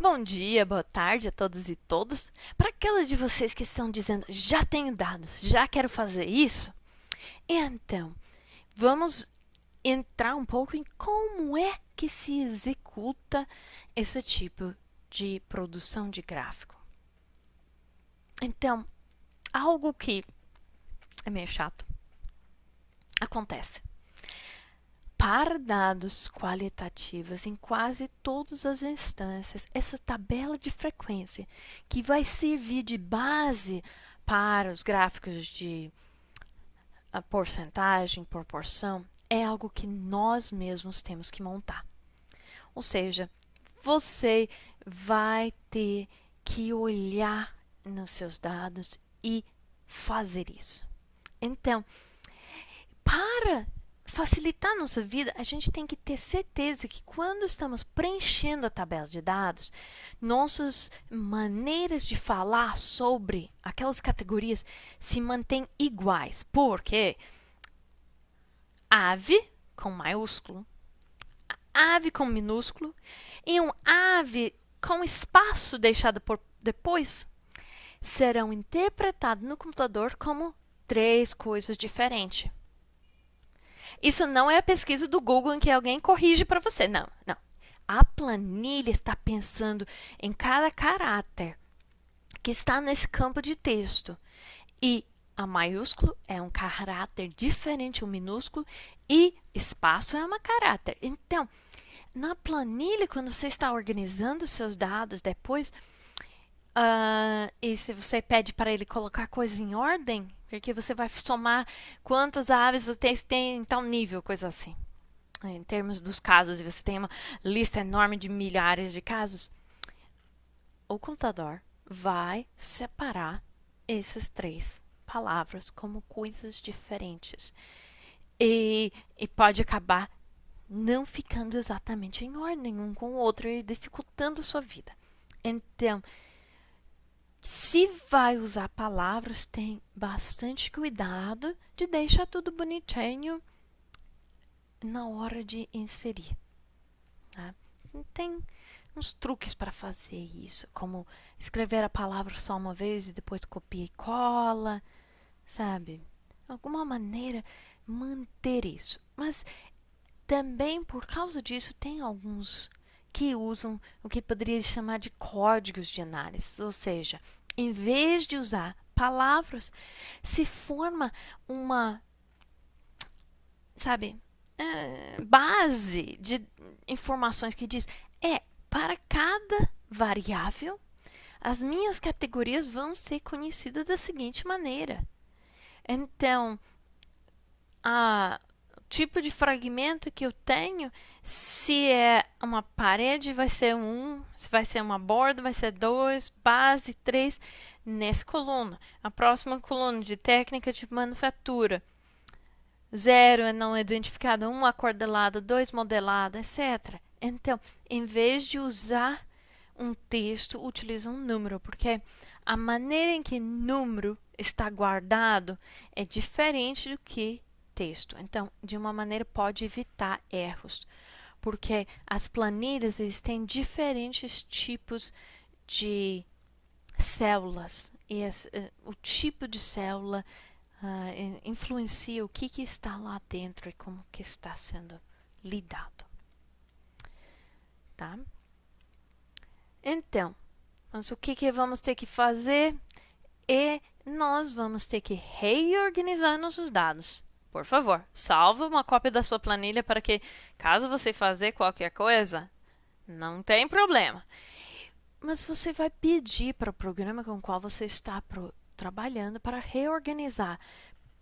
Bom dia, boa tarde a todos e todos. Para aquelas de vocês que estão dizendo, já tenho dados, já quero fazer isso. Então, vamos entrar um pouco em como é que se executa esse tipo de produção de gráfico. Então, algo que é meio chato acontece. Para dados qualitativos em quase todas as instâncias, essa tabela de frequência que vai servir de base para os gráficos de porcentagem, proporção, é algo que nós mesmos temos que montar. Ou seja, você vai ter que olhar nos seus dados e fazer isso. Então, para facilitar a nossa vida, a gente tem que ter certeza que quando estamos preenchendo a tabela de dados, nossas maneiras de falar sobre aquelas categorias se mantêm iguais. Porque ave com maiúsculo, ave com minúsculo e um ave com espaço deixado por depois serão interpretados no computador como três coisas diferentes. Isso não é a pesquisa do Google em que alguém corrige para você. Não, não. A planilha está pensando em cada caráter que está nesse campo de texto. E a maiúsculo é um caráter diferente do minúsculo e espaço é um caráter. Então, na planilha, quando você está organizando os seus dados depois, e se você pede para ele colocar coisas em ordem, porque você vai somar quantas aves você tem em tal nível, coisa assim. Em termos dos casos, e você tem uma lista enorme de milhares de casos, o computador vai separar essas três palavras como coisas diferentes. E pode acabar não ficando exatamente em ordem um com o outro e dificultando a sua vida. Então, se vai usar palavras, tem bastante cuidado de deixar tudo bonitinho na hora de inserir. Tá? Tem uns truques para fazer isso, como escrever a palavra só uma vez e depois copia e cola, sabe? Alguma maneira manter isso. Mas também por causa disso tem alguns que usam o que poderia chamar de códigos de análise, ou seja, em vez de usar palavras, se forma uma, sabe, base de informações que diz, para cada variável, as minhas categorias vão ser conhecidas da seguinte maneira. Então, tipo de fragmento que eu tenho, se é uma parede, vai ser 1, se vai ser uma borda, vai ser 2, base 3, nessa coluna. A próxima coluna de técnica de manufatura. 0 é não identificado, 1 acordelado, 2 modelado, etc. Então, em vez de usar um texto, utiliza um número, porque a maneira em que número está guardado é diferente do que texto. Então, de uma maneira pode evitar erros, porque as planilhas eles têm diferentes tipos de células e o tipo de célula influencia o que está lá dentro e como que está sendo lidado. Tá? Então, mas o que vamos ter que fazer? Nós vamos ter que reorganizar nossos dados. Por favor, salve uma cópia da sua planilha para que, caso você fazer qualquer coisa, não tem problema. Mas você vai pedir para o programa com o qual você está trabalhando para reorganizar,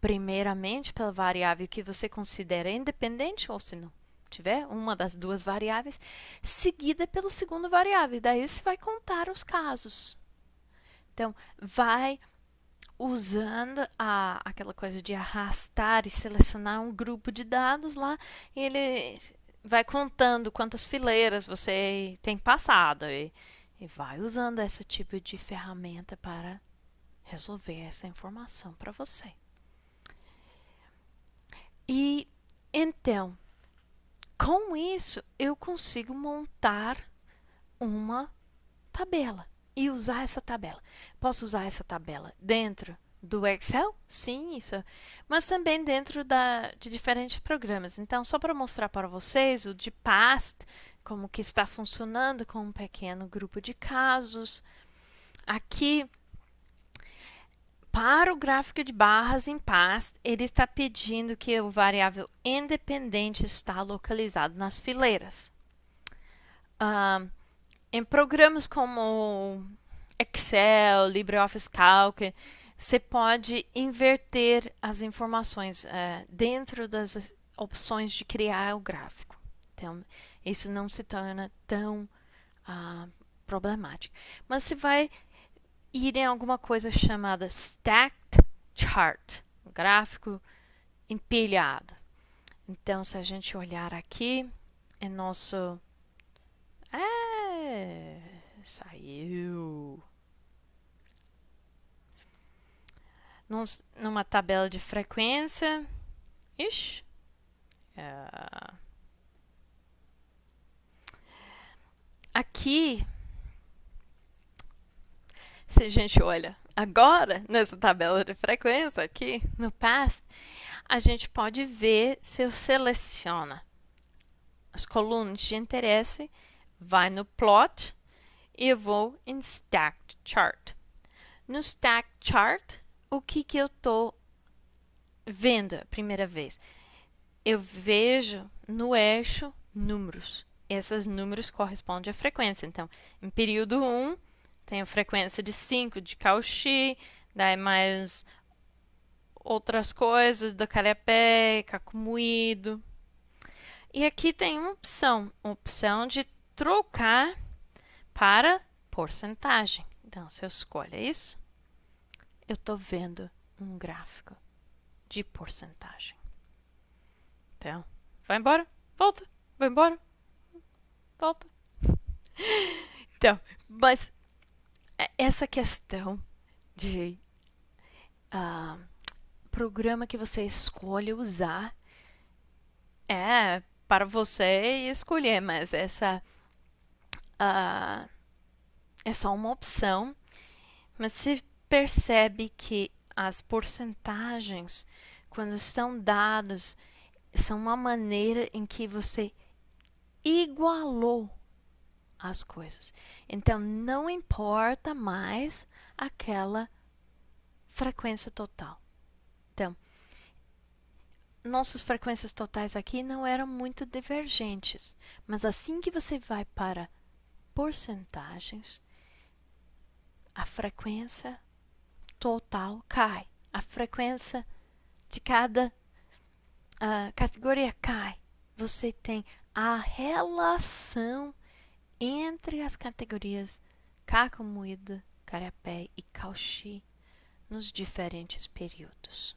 primeiramente pela variável que você considera independente, ou se não tiver uma das duas variáveis, seguida pela segunda variável. Daí você vai contar os casos. Então, vai usando aquela coisa de arrastar e selecionar um grupo de dados lá, e ele vai contando quantas fileiras você tem passado e vai usando esse tipo de ferramenta para resolver essa informação para você. E então, com isso, eu consigo montar uma tabela e usar essa tabela. Posso usar essa tabela dentro do Excel? Sim, isso. Mas também dentro de diferentes programas. Então, só para mostrar para vocês o de Past, como que está funcionando com um pequeno grupo de casos. Aqui, para o gráfico de barras em Past, ele está pedindo que o variável independente está localizado nas fileiras. Em programas como Excel, LibreOffice Calc, você pode inverter as informações dentro das opções de criar o gráfico. Então, isso não se torna tão problemático. Mas você vai ir em alguma coisa chamada Stacked Chart, um gráfico empilhado. Então, se a gente olhar aqui, é nosso... saiu. Numa tabela de frequência. Ixi. Aqui, se a gente olha agora nessa tabela de frequência aqui no Past, a gente pode ver se eu seleciono as colunas de interesse, vai no plot e eu vou em Stacked Chart. No Stacked Chart, o que eu estou vendo a primeira vez? Eu vejo no eixo números. Esses números correspondem à frequência. Então, em período 1, tem a frequência de 5 de Cauchy, daí mais outras coisas do Carapé, Caco Moído. E aqui tem uma opção de trocar para porcentagem. Então, se eu escolho isso, eu estou vendo um gráfico de porcentagem. Então, vai embora, volta, vai embora, volta. Então, mas essa questão de programa que você escolhe usar é para você escolher, mas essa é só uma opção. Mas se percebe que as porcentagens, quando estão dadas, são uma maneira em que você igualou as coisas. Então, não importa mais aquela frequência total. Então, nossas frequências totais aqui não eram muito divergentes, mas assim que você vai para porcentagens, a frequência total cai. A frequência de cada categoria cai. Você tem a relação entre as categorias Caco Moído, Carapé e Cauchy nos diferentes períodos.